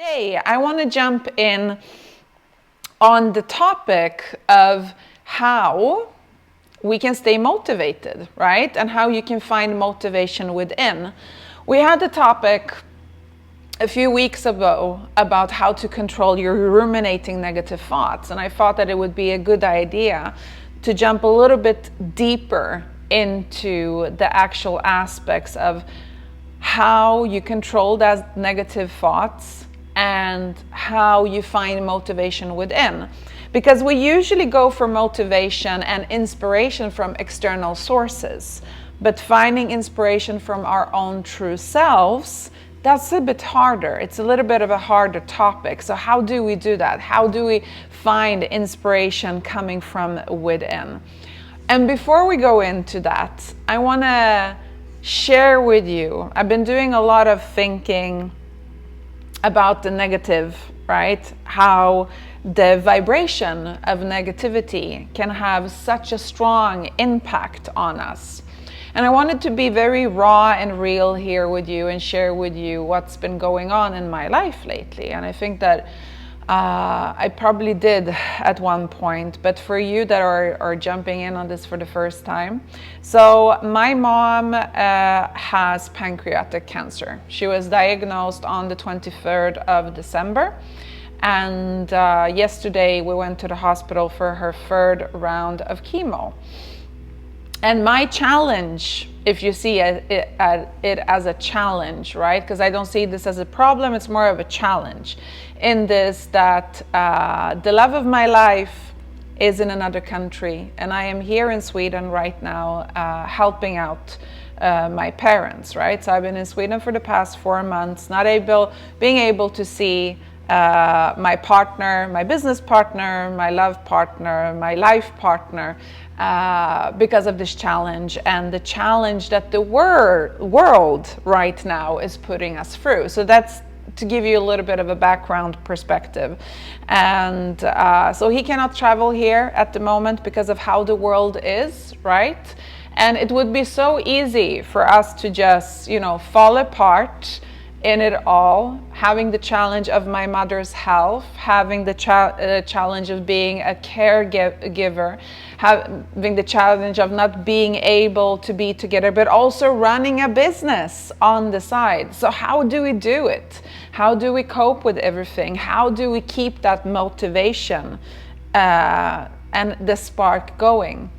Today, I want to jump in on the topic of how we can stay motivated, right? And how you can find motivation within. We had a topic a few weeks ago about how to control your ruminating negative thoughts. And I thought that it would be a good idea to jump a little bit deeper into the actual aspects of how you control those negative thoughts and how you find motivation within. Because we usually go for motivation and inspiration from external sources, but finding inspiration from our own true selves, that's a bit harder. It's a little bit of a harder topic. So how do we do that? How do we find inspiration coming from within? And before we go into that, I want to share with you, I've been doing a lot of thinking about the negative, right? How the vibration of negativity can have such a strong impact on us. And I wanted to be very raw and real here with you and share with you what's been going on in my life lately. And I think that I probably did at one point, but for you that are jumping in on this for the first time. So my mom has pancreatic cancer. She was diagnosed on the 23rd of December. And yesterday we went to the hospital for her third round of chemo. And my challenge, if you see it as a challenge, right? Because I don't see this as a problem, it's more of a challenge. In this, that the love of my life is in another country, and I am here in Sweden right now helping out my parents, right? So I've been in Sweden for the past 4 months, being able to see my partner, my business partner, my love partner, my life partner, because of this challenge and the challenge that the world right now is putting us through. So that's to give you a little bit of a background perspective. And so he cannot travel here at the moment because of how the world is, right? And it would be so easy for us to just, fall apart in it all, having the challenge of my mother's health, having the challenge of being a caregiver, having the challenge of not being able to be together, but also running a business on the side. So how do we do it? How do we cope with everything? How do we keep that motivation and the spark going?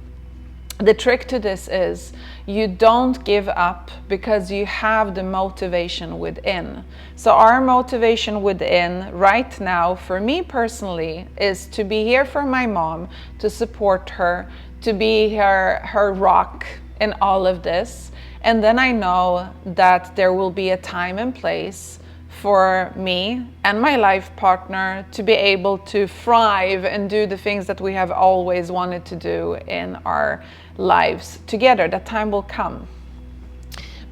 The trick to this is you don't give up because you have the motivation within. So our motivation within right now, for me personally, is to be here for my mom, to support her, to be her rock in all of this. And then I know that there will be a time and place for me and my life partner to be able to thrive and do the things that we have always wanted to do in our lives together. That time will come.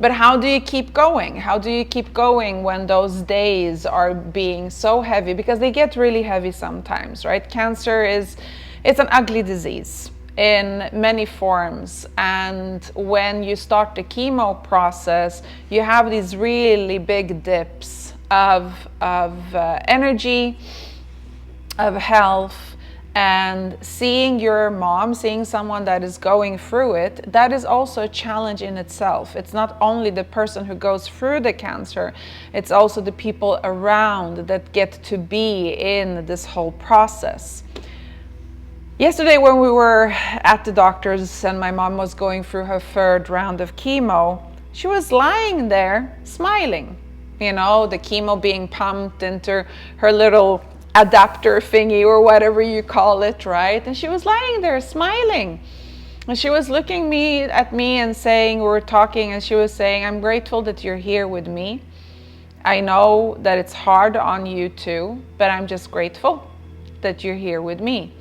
But how do you keep going? How do you keep going when those days are being so heavy? Because they get really heavy sometimes, right? Cancer it's an ugly disease in many forms, and when you start the chemo process, you have these really big dips of energy, of health, and seeing your mom, seeing someone that is going through it, that is also a challenge in itself. It's not only the person who goes through the cancer, it's also the people around that get to be in this whole process. Yesterday when we were at the doctor's and my mom was going through her third round of chemo, she was lying there smiling. The chemo being pumped into her little adapter thingy or whatever you call it, right? And she was lying there smiling. And she was looking at me and saying, we were talking, and she was saying, I'm grateful that you're here with me. I know that it's hard on you too, but I'm just grateful that you're here with me.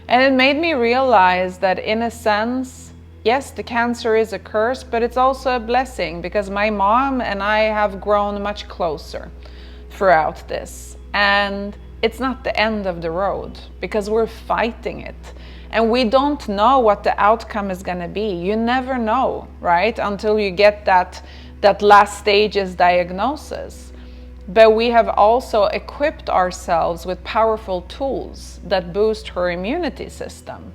And it made me realize that in a sense, yes, the cancer is a curse, but it's also a blessing because my mom and I have grown much closer throughout this. And it's not the end of the road because we're fighting it. And we don't know what the outcome is going to be. You never know, right? Until you get that last stage's diagnosis. but we have also equipped ourselves with powerful tools that boost her immunity system,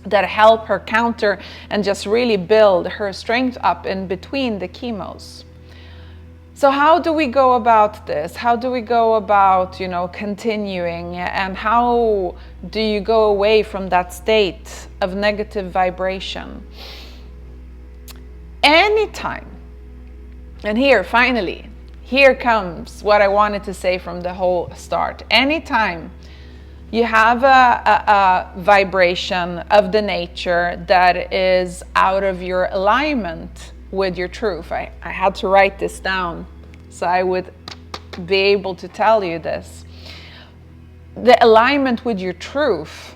that help her counter and just really build her strength up in between the chemos. So how do we go about this? How do we go about, continuing, and how do you go away from that state of negative vibration? Anytime, and here finally, here comes what I wanted to say from the whole start. Anytime you have a vibration of the nature that is out of your alignment with your truth. I had to write this down so I would be able to tell you this. The alignment with your truth,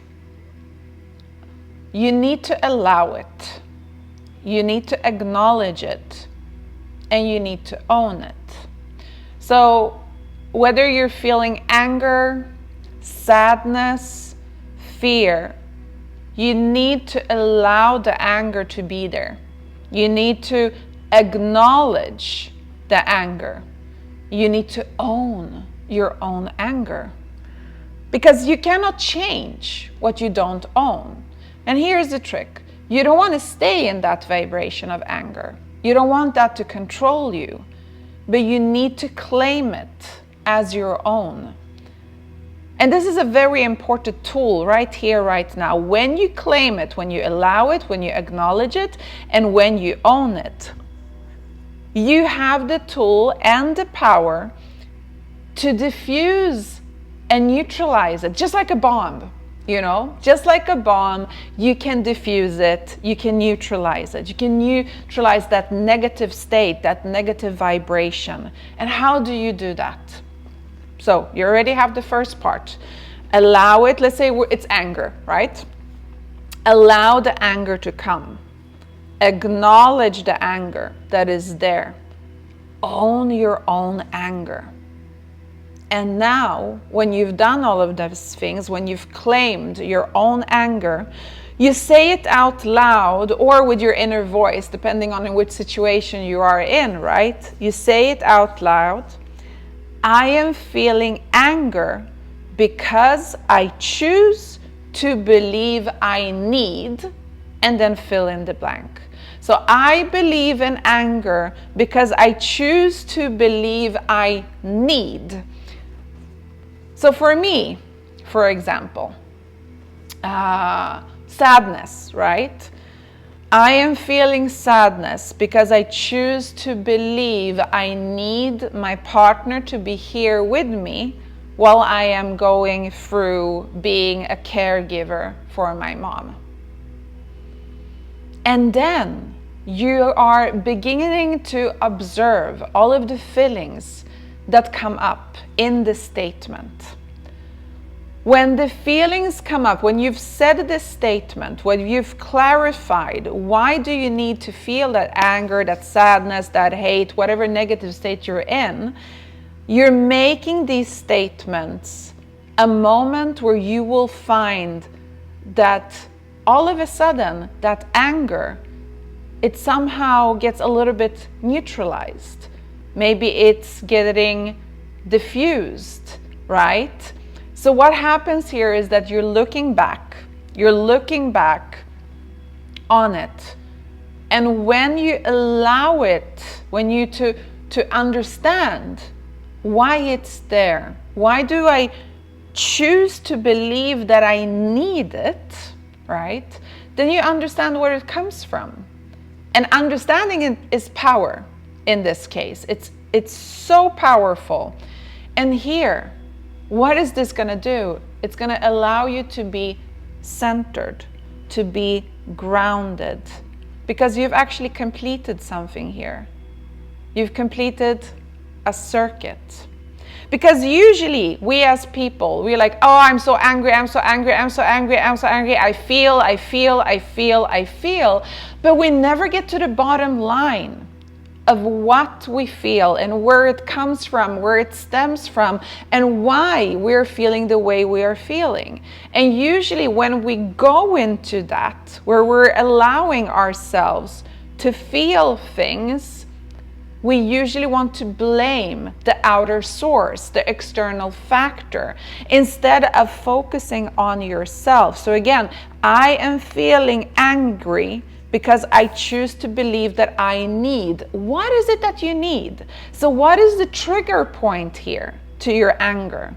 you need to allow it. You need to acknowledge it, and you need to own it. So whether you're feeling anger, sadness, fear, you need to allow the anger to be there. You need to acknowledge the anger. You need to own your own anger, because you cannot change what you don't own. And here's the trick. You don't want to stay in that vibration of anger. You don't want that to control you, but you need to claim it as your own. And this is a very important tool right here, right now. When you claim it, when you allow it, when you acknowledge it, and when you own it, you have the tool and the power to diffuse and neutralize it, just like a bomb. Just like a bomb, you can diffuse it, you can neutralize it, you can neutralize that negative state, that negative vibration. And how do you do that? So you already have the first part. Allow it. Let's say it's anger, right? Allow the anger to come. Acknowledge the anger that is there. Own your own anger. And now, when you've done all of those things, when you've claimed your own anger, you say it out loud or with your inner voice, depending on in which situation you are in, right? You say it out loud. I am feeling anger because I choose to believe I need, and then fill in the blank. So I believe in anger because I choose to believe I need. So for me, for example, sadness, right? I am feeling sadness because I choose to believe I need my partner to be here with me while I am going through being a caregiver for my mom. And then you are beginning to observe all of the feelings that come up in the statement. When the feelings come up, when you've said this statement, when you've clarified why do you need to feel that anger, that sadness, that hate, whatever negative state you're in, you're making these statements a moment where you will find that all of a sudden that anger, it somehow gets a little bit neutralized. Maybe it's getting diffused, right? So what happens here is that you're looking back on it. And when you allow it, when you to understand why it's there, why do I choose to believe that I need it, right? Then you understand where it comes from. And understanding it is power in this case. It's so powerful. And here, what is this going to do? It's going to allow you to be centered, to be grounded, because you've actually completed something here. You've completed a circuit. Because usually we as people, we're like, oh, I'm so angry, I'm so angry, I'm so angry, I'm so angry. I feel. But we never get to the bottom line of what we feel and where it comes from, where it stems from, and why we're feeling the way we are feeling. And usually when we go into that, where we're allowing ourselves to feel things, We usually want to blame the outer source, the external factor, instead of focusing on yourself. So again, I am feeling angry because I choose to believe that I need. What is it that you need? So what is the trigger point here to your anger?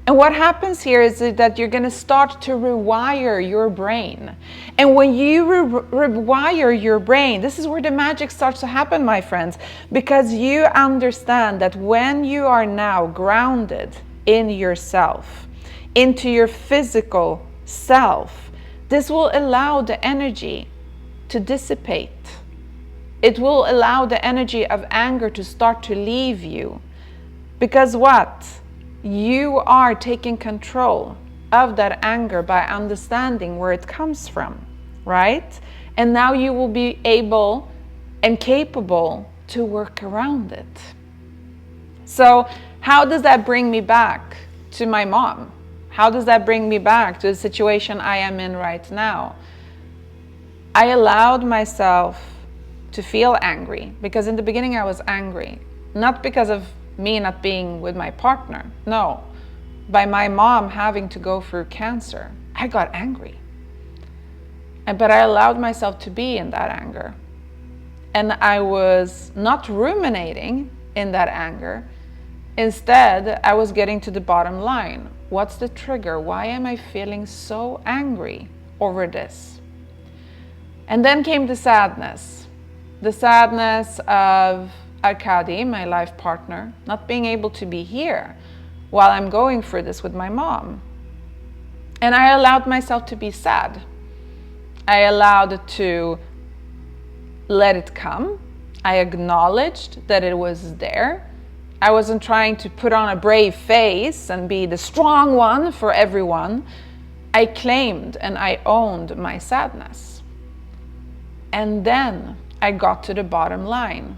And what happens here is that you're going to start to rewire your brain. And when you rewire your brain, this is where the magic starts to happen, my friends, because you understand that when you are now grounded in yourself, into your physical self, this will allow the energy to dissipate. It will allow the energy of anger to start to leave you. Because what? You are taking control of that anger by understanding where it comes from, right? And now you will be able and capable to work around it. So how does that bring me back to my mom? How does that bring me back to the situation I am in right now? I allowed myself to feel angry, because in the beginning I was angry, not because of me not being with my partner. No, by my mom having to go through cancer. I got angry. But I allowed myself to be in that anger. And I was not ruminating in that anger. Instead, I was getting to the bottom line. What's the trigger? Why am I feeling so angry over this? And then came the sadness. The sadness of Arkady, my life partner, not being able to be here while I'm going through this with my mom. And I allowed myself to be sad. I allowed it to let it come. I acknowledged that it was there. I wasn't trying to put on a brave face and be the strong one for everyone. I claimed and I owned my sadness. And then I got to the bottom line.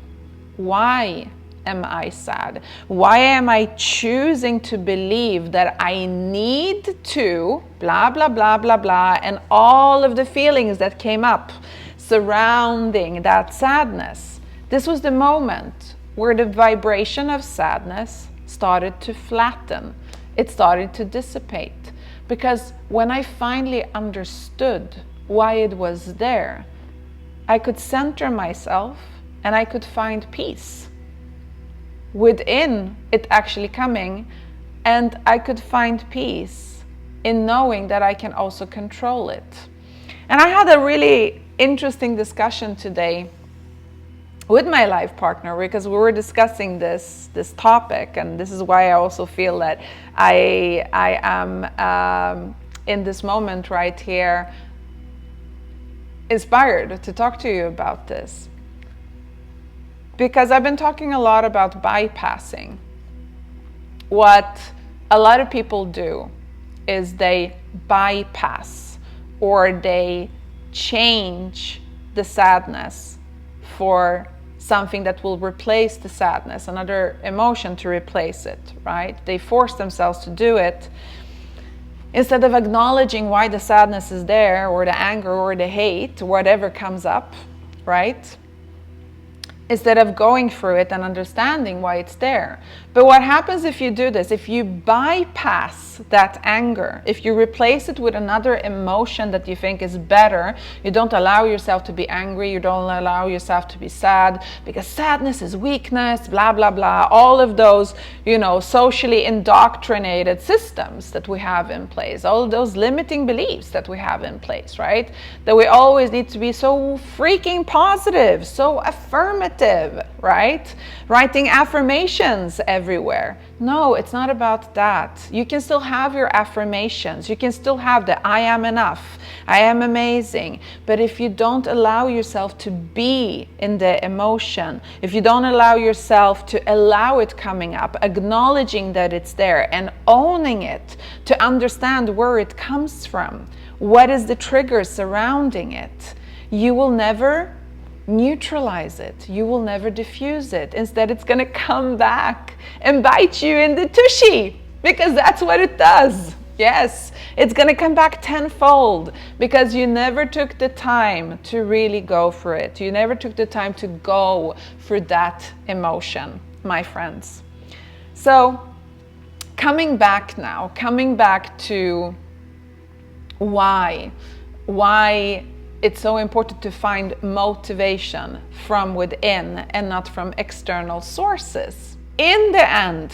Why am I sad? Why am I choosing to believe that I need to blah, blah, blah, blah, blah, and all of the feelings that came up surrounding that sadness? This was the moment where the vibration of sadness started to flatten. It started to dissipate. Because when I finally understood why it was there, I could center myself and I could find peace within it actually coming, and I could find peace in knowing that I can also control it. And I had a really interesting discussion today with my life partner, because we were discussing this topic, and this is why I also feel that I am in this moment right here inspired to talk to you about this. Because I've been talking a lot about bypassing. What a lot of people do is they bypass, or they change the sadness for something that will replace the sadness, another emotion to replace it, right? They force themselves to do it instead of acknowledging why the sadness is there, or the anger, or the hate, whatever comes up, right? Instead of going through it and understanding why it's there. But what happens if you do this? If you bypass that anger, if you replace it with another emotion that you think is better, you don't allow yourself to be angry, you don't allow yourself to be sad, because sadness is weakness, blah, blah, blah, all of those, socially indoctrinated systems that we have in place, all of those limiting beliefs that we have in place, right? That we always need to be so freaking positive, so affirmative, right? Writing affirmations everywhere. No, it's not about that. You can still have your affirmations. You can still have the I am enough, I am amazing. But if you don't allow yourself to be in the emotion, if you don't allow yourself to allow it coming up, acknowledging that it's there and owning it, to understand where it comes from, what is the trigger surrounding it, you will never neutralize it. You will never diffuse it. Instead, it's going to come back and bite you in the tushy, because that's what it does. Yes, it's going to come back tenfold because you never took the time to really go for it. You never took the time to go for that emotion, my friends. So coming back to why it's so important to find motivation from within and not from external sources. In the end,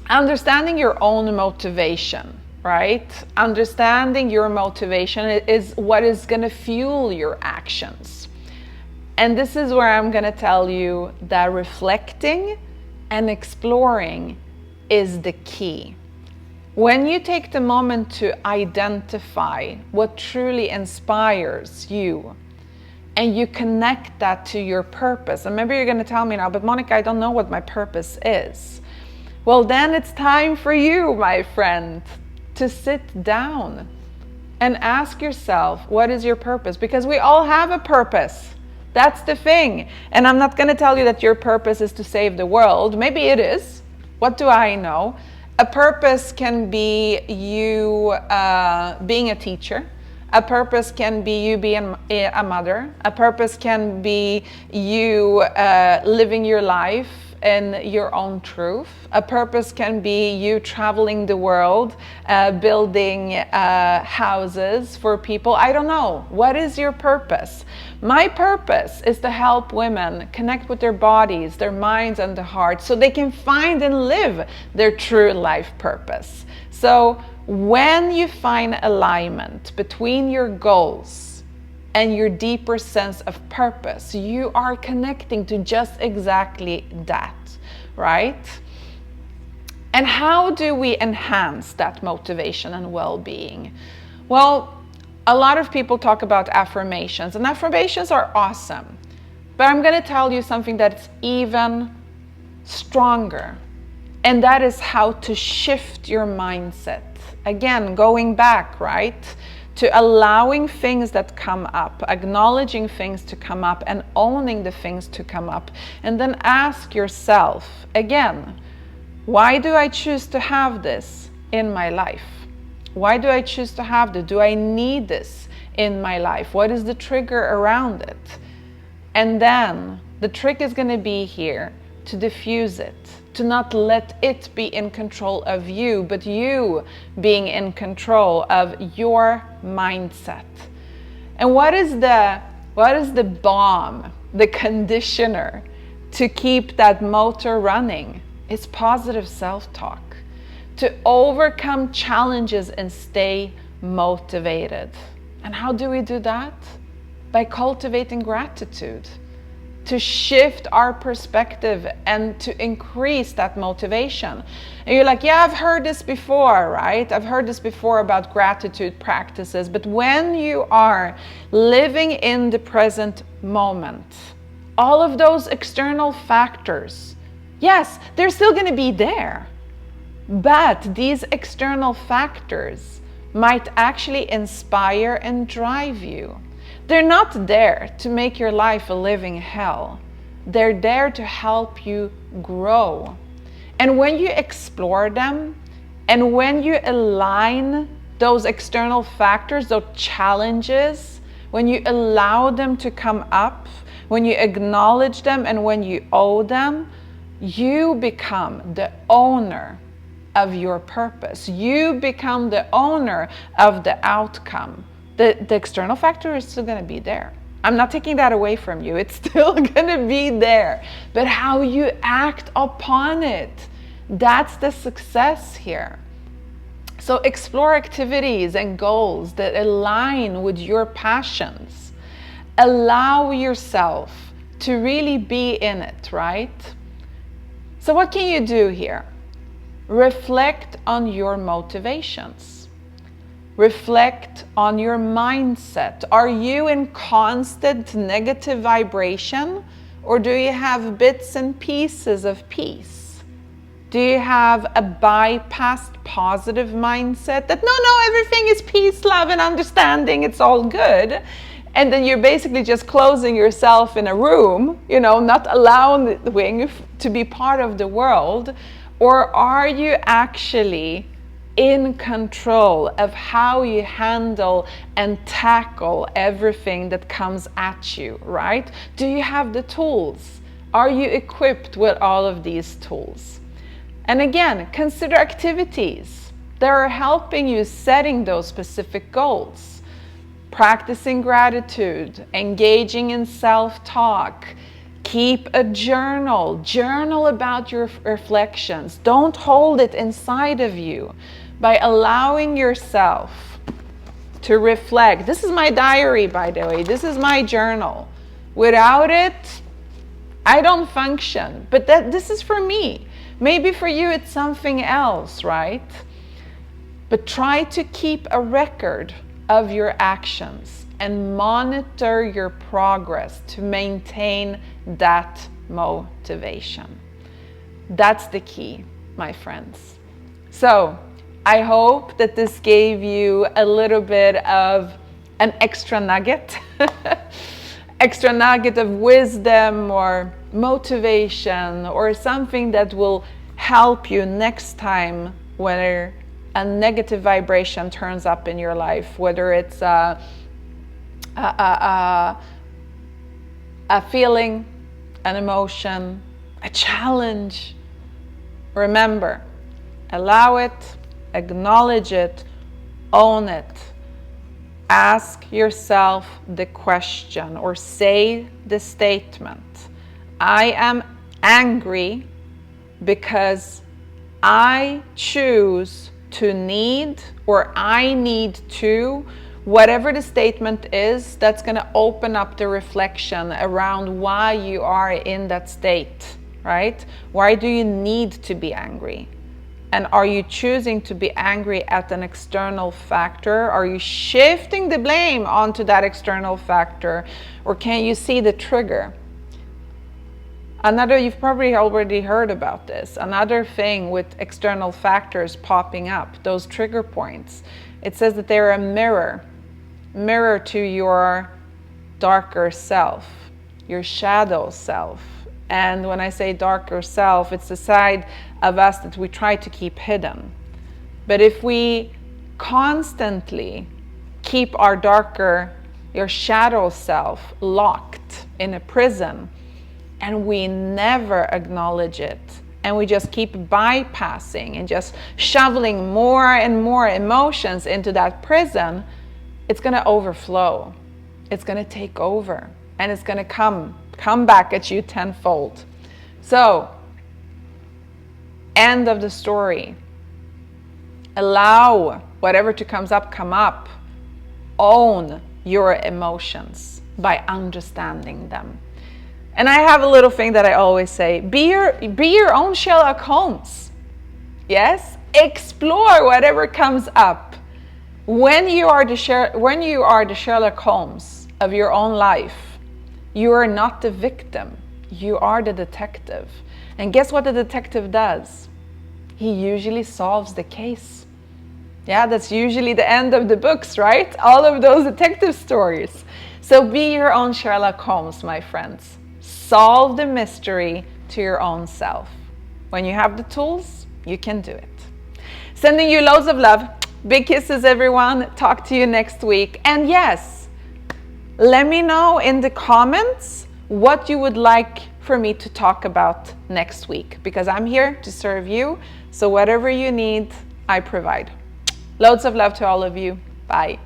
understanding your own motivation, right? Understanding your motivation is what is going to fuel your actions. And this is where I'm going to tell you that reflecting and exploring is the key. When you take the moment to identify what truly inspires you and you connect that to your purpose, and maybe you're going to tell me now, but Monica, I don't know what my purpose is. Well, then it's time for you, my friend, to sit down and ask yourself, what is your purpose? Because we all have a purpose. That's the thing. And I'm not going to tell you that your purpose is to save the world. Maybe it is. What do I know? A purpose can be you being a teacher. A purpose can be you being a mother. A purpose can be you living your life in your own truth. A purpose can be you traveling the world, building houses for people. I don't know. What is your purpose? My purpose is to help women connect with their bodies, their minds, and their hearts so they can find and live their true life purpose. So when you find alignment between your goals and your deeper sense of purpose, you are connecting to just exactly that, right? And how do we enhance that motivation and well-being? Well, a lot of people talk about affirmations, and affirmations are awesome. But I'm going to tell you something that's even stronger, and that is how to shift your mindset. Again, going back, right? To allowing things that come up, acknowledging things to come up and owning the things to come up. And then ask yourself, again, why do I choose to have this in my life? Why do I choose to have this? Do I need this in my life? What is the trigger around it? And then the trick is going to be here to diffuse it, to not let it be in control of you, but you being in control of your mindset. And what is the bomb, the conditioner to keep that motor running? It's positive self-talk. To overcome challenges and stay motivated. And how do we do that? By cultivating gratitude. To shift our perspective and to increase that motivation. And you're like, yeah, I've heard this before, right? I've heard this before about gratitude practices. But when you are living in the present moment, all of those external factors, yes, they're still going to be there. But these external factors might actually inspire and drive you. They're not there to make your life a living hell. They're there to help you grow. And when you explore them, and when you align those external factors, those challenges, when you allow them to come up, when you acknowledge them and when you own them, you become the owner of your purpose. You become the owner of the outcome. The external factor is still going to be there. I'm not taking that away from you. It's still going to be there. But how you act upon it, that's the success here. So explore activities and goals that align with your passions. Allow yourself to really be in it, right? So what can you do here? Reflect on your motivations. Reflect on your mindset. Are you in constant negative vibration, or do you have bits and pieces of peace? Do you have a bypassed positive mindset that no, everything is peace, love, and understanding, it's all good? And then you're basically just closing yourself in a room, not allowing to be part of the world. Or are you actually in control of how you handle and tackle everything that comes at you, right? Do you have the tools? Are you equipped with all of these tools? And again, consider activities that are helping you setting those specific goals. Practicing gratitude, engaging in self-talk, keep a journal about your reflections. Don't hold it inside of you. By allowing yourself to reflect. This is my diary, by the way. This is my journal. Without it, I don't function. But this is for me. Maybe for you it's something else, right? But try to keep a record of your actions and monitor your progress to maintain that motivation. That's the key, my friends. So, I hope that this gave you a little bit of an extra nugget, extra nugget of wisdom or motivation or something that will help you next time when a negative vibration turns up in your life, whether it's a feeling, an emotion, a challenge. Remember, allow it, acknowledge it, own it. Ask yourself the question or say the statement. I am angry because I choose to need, or I need to, whatever the statement is, that's going to open up the reflection around why you are in that state, right? Why do you need to be angry? And are you choosing to be angry at an external factor? Are you shifting the blame onto that external factor? Or can you see the trigger? You've probably already heard about this. Another thing with external factors popping up, those trigger points, it says that they're a mirror to your darker self, your shadow self. And when I say darker self, it's the side of us that we try to keep hidden. But if we constantly keep your shadow self locked in a prison, and we never acknowledge it, and we just keep bypassing and just shoveling more and more emotions into that prison, it's going to overflow. It's going to take over, and it's going to come back at you tenfold. So, end of the story. Allow whatever to come up. Own your emotions by understanding them. And I have a little thing that I always say, be your own Sherlock Holmes. Yes? Explore whatever comes up. When you are the Sherlock Holmes of your own life, you are not the victim. You are the detective. And guess what the detective does? He usually solves the case. Yeah, that's usually the end of the books, right? All of those detective stories. So be your own Sherlock Holmes, my friends. Solve the mystery to your own self. When you have the tools, you can do it. Sending you loads of love. Big kisses, everyone. Talk to you next week. And yes, let me know in the comments what you would like for me to talk about next week, because I'm here to serve you. So whatever you need, I provide. Loads of love to all of you. Bye.